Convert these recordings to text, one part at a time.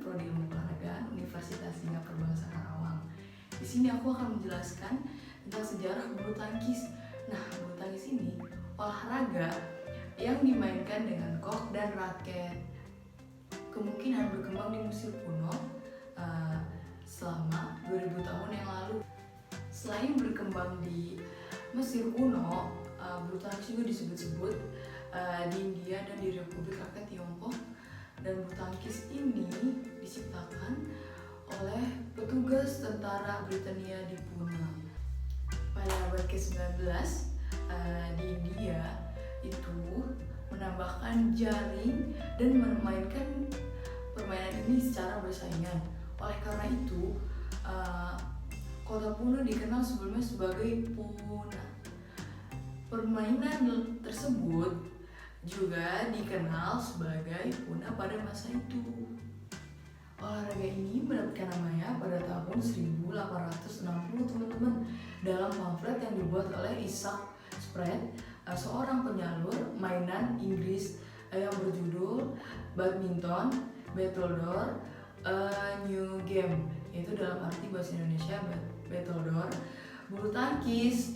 Prodi Ilmu Olahraga Universitas Singapura Bangsa Karawang. Di sini aku akan menjelaskan tentang sejarah bulu tangkis. Nah, bulu tangkis ini olahraga yang dimainkan dengan kok dan raket. Kemungkinan berkembang di Mesir kuno selama 2000 tahun yang lalu. Selain berkembang di Mesir kuno, bulu tangkis juga disebut-sebut di India dan di Republik Rakyat Tiongkok. Dan bulu tangkis ini diciptakan oleh petugas tentara Britania di Pune. Pada abad ke-19 di India itu menambahkan jaring dan memainkan permainan ini secara bersaingan. Oleh karena itu, kota Pune dikenal sebelumnya sebagai Pune. Permainan tersebut juga dikenal sebagai Pune pada masa itu. Olahraga ini mendapatkan namanya pada tahun 1860 teman-teman, dalam pamflet yang dibuat oleh Isaac Spread, seorang penyalur mainan Inggris yang berjudul Badminton Battledore A New Game, yaitu dalam arti bahasa Indonesia Battledore bulu tangkis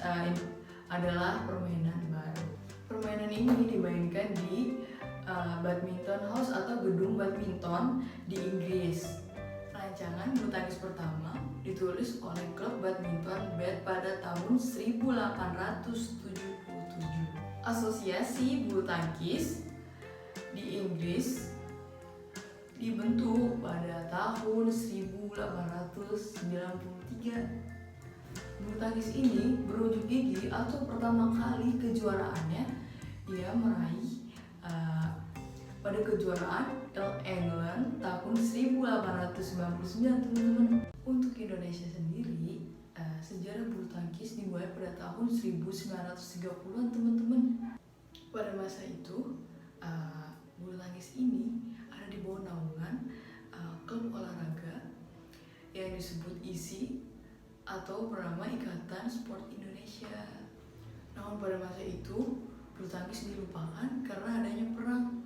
adalah permainan baru. Permainan ini dimainkan di badminton house atau gedung badminton di Inggris. Rancangan bulu tangkis pertama ditulis oleh klub badminton Bath pada tahun 1877. Asosiasi bulu tangkis di Inggris dibentuk pada tahun 1893. Bulu tangkis ini berunjuk gigi atau pertama kali kejuaraannya ia meraih pada kejuaraan All England tahun 1899 teman-teman. Untuk Indonesia sendiri, sejarah bulu tangkis dimulai pada tahun 1930-an teman-teman. Pada masa itu, bulu tangkis ini ada di bawah naungan klub olahraga yang disebut ISI atau bernama Ikatan Sport Indonesia. Namun pada masa itu, bulu tangkis dilupakan karena adanya perang.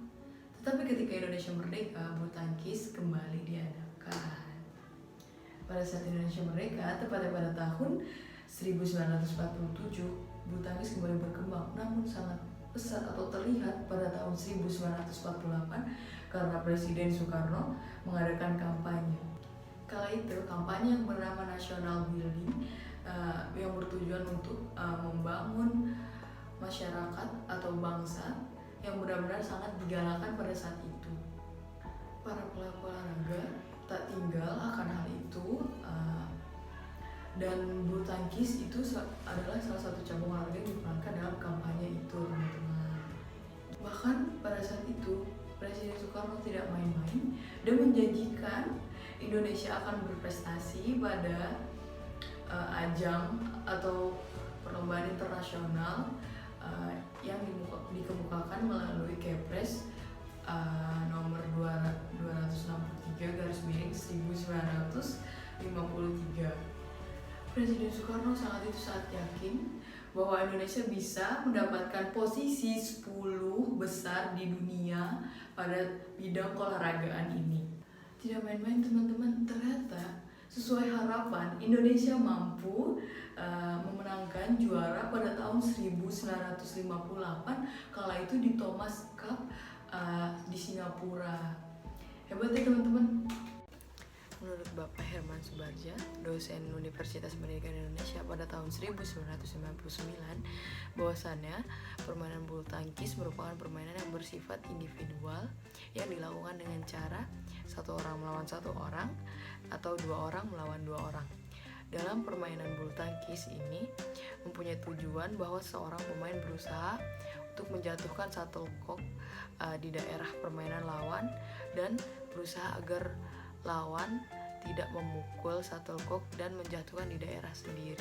Tetapi ketika Indonesia merdeka, bulu tangkis kembali diadakan. Pada saat Indonesia merdeka, tepatnya pada tahun 1947, bulu tangkis kembali berkembang, namun sangat besar atau terlihat pada tahun 1948 karena Presiden Soekarno mengadakan kampanye. Kala itu, kampanye yang bernama National Building yang bertujuan untuk membangun masyarakat atau bangsa yang benar-benar sangat digalakan pada saat itu. Para pelaku olahraga tak tinggal akan hal itu, dan bulu tangkis itu adalah salah satu cabang olahraga yang diperankan dalam kampanye itu, teman-teman. Bahkan pada saat itu, Presiden Soekarno tidak main-main dan menjanjikan Indonesia akan berprestasi pada ajang atau perlombaan internasional yang dikemukakan melalui Kepres nomor 263/1953. Presiden Soekarno saat yakin bahwa Indonesia bisa mendapatkan posisi 10 besar di dunia pada bidang keolahragaan ini. Tidak main-main teman-teman, ternyata sesuai harapan Indonesia mampu memenangkan juara pada tahun 1958, kala itu di Thomas Cup di Singapura. Hebat ya teman-teman. Menurut Bapak Herman Subarja, dosen Universitas Pendidikan Indonesia pada tahun 1999, bahwasannya permainan bulu tangkis merupakan permainan yang bersifat individual yang dilakukan dengan cara satu orang melawan satu orang atau dua orang melawan dua orang. Dalam permainan bulu tangkis ini mempunyai tujuan bahwa seorang pemain berusaha untuk menjatuhkan shuttlecock di daerah permainan lawan dan berusaha agar lawan tidak memukul shuttlecock dan menjatuhkan di daerah sendiri.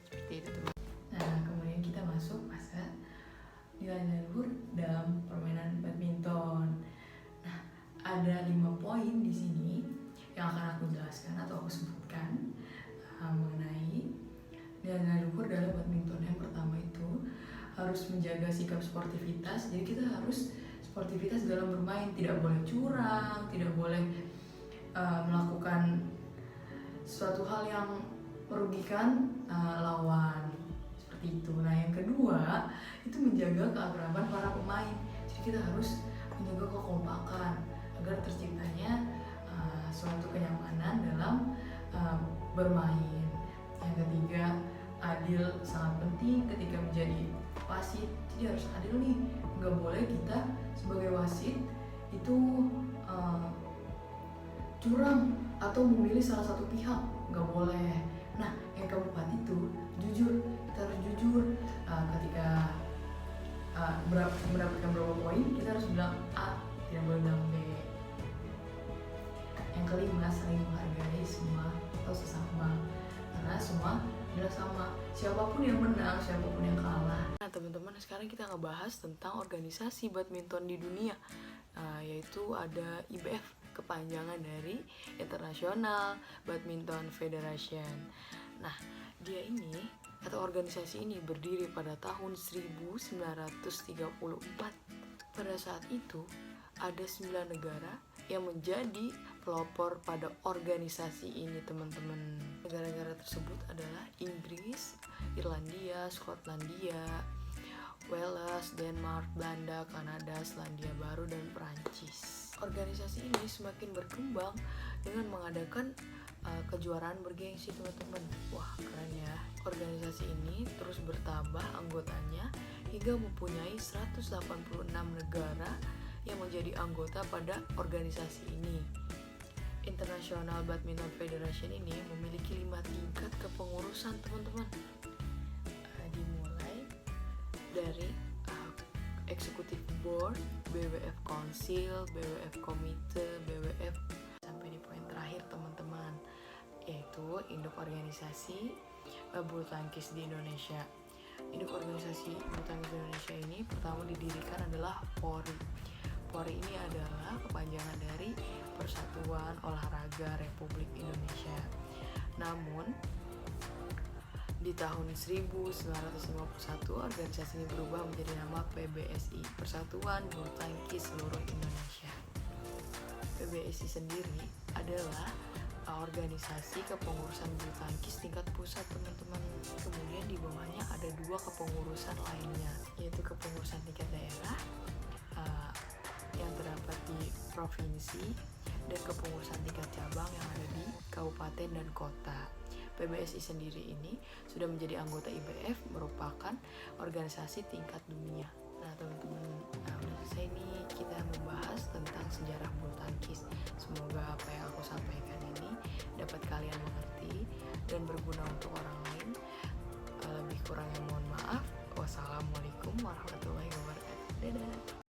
Seperti itu teman. Nah, kemudian kita masuk fase nilai luhur dalam permainan badminton. Nah, ada 5 poin di sini yang akan aku jelaskan atau aku sebutkan mengenai nilai luhur dalam badminton. Yang pertama itu harus menjaga sikap sportivitas. Jadi kita harus sportivitas dalam bermain, tidak boleh curang, tidak boleh melakukan suatu hal yang merugikan lawan, seperti itu. Nah, yang kedua itu menjaga keakraban para pemain. Jadi kita harus menjaga kekompakan agar terciptanya suatu kenyamanan dalam bermain. Yang ketiga, adil sangat penting ketika menjadi wasit. Jadi harus adil nih, nggak boleh kita sebagai wasit itu curang atau memilih salah satu pihak, nggak boleh. Nah, yang keempat itu jujur. Kita harus jujur ketika mendapatkan berapa poin, kita harus bilang A, tidak boleh bilang B. Yang kelima, saling menghargai semua atau sesama, karena semua adalah sama, siapapun yang menang, siapapun yang kalah. Nah teman-teman, sekarang kita ngebahas tentang organisasi badminton di dunia, yaitu ada IBF, kepanjangan dari International Badminton Federation. Nah, dia ini atau organisasi ini berdiri pada tahun 1934. Pada saat itu ada 9 negara yang menjadi pelopor pada organisasi ini, teman-teman. Negara-negara tersebut adalah Inggris, Irlandia, Skotlandia, Wales, Denmark, Belanda, Kanada, Selandia Baru, dan Perancis. Organisasi ini semakin berkembang dengan mengadakan kejuaraan bergengsi, teman-teman. Wah, keren ya. Organisasi ini terus bertambah anggotanya hingga mempunyai 186 negara yang menjadi anggota pada organisasi ini. International Badminton Federation ini memiliki 5 tingkat kepengurusan, teman-teman. Dimulai dari Executive Board, BWF Council, BWF Komite, BWF, sampai di poin terakhir, teman-teman, yaitu induk organisasi bulu tangkis di Indonesia. Induk organisasi bulu tangkis di Indonesia ini pertama didirikan adalah PORI. PORI ini adalah kepanjangan dari Persatuan Olahraga Republik Indonesia. Namun di tahun 1951 organisasi ini berubah menjadi nama PBSI, Persatuan Bulu Tangkis Seluruh Indonesia. PBSI sendiri adalah organisasi kepengurusan bulu tangkis tingkat pusat, teman-teman. Kemudian di bawahnya ada 2 kepengurusan lainnya, yaitu kepengurusan tingkat daerah yang terdapat di provinsi dan kepengurusan tingkat cabang yang ada di kabupaten dan kota. PBSI sendiri ini sudah menjadi anggota IBF, merupakan organisasi tingkat dunia. Nah teman-teman, udah selesai nih kita membahas tentang sejarah bulu tangkis. Semoga apa yang aku sampaikan ini dapat kalian mengerti dan berguna untuk orang lain. Lebih kurangnya mohon maaf. Wassalamualaikum warahmatullahi wabarakatuh. Dadah.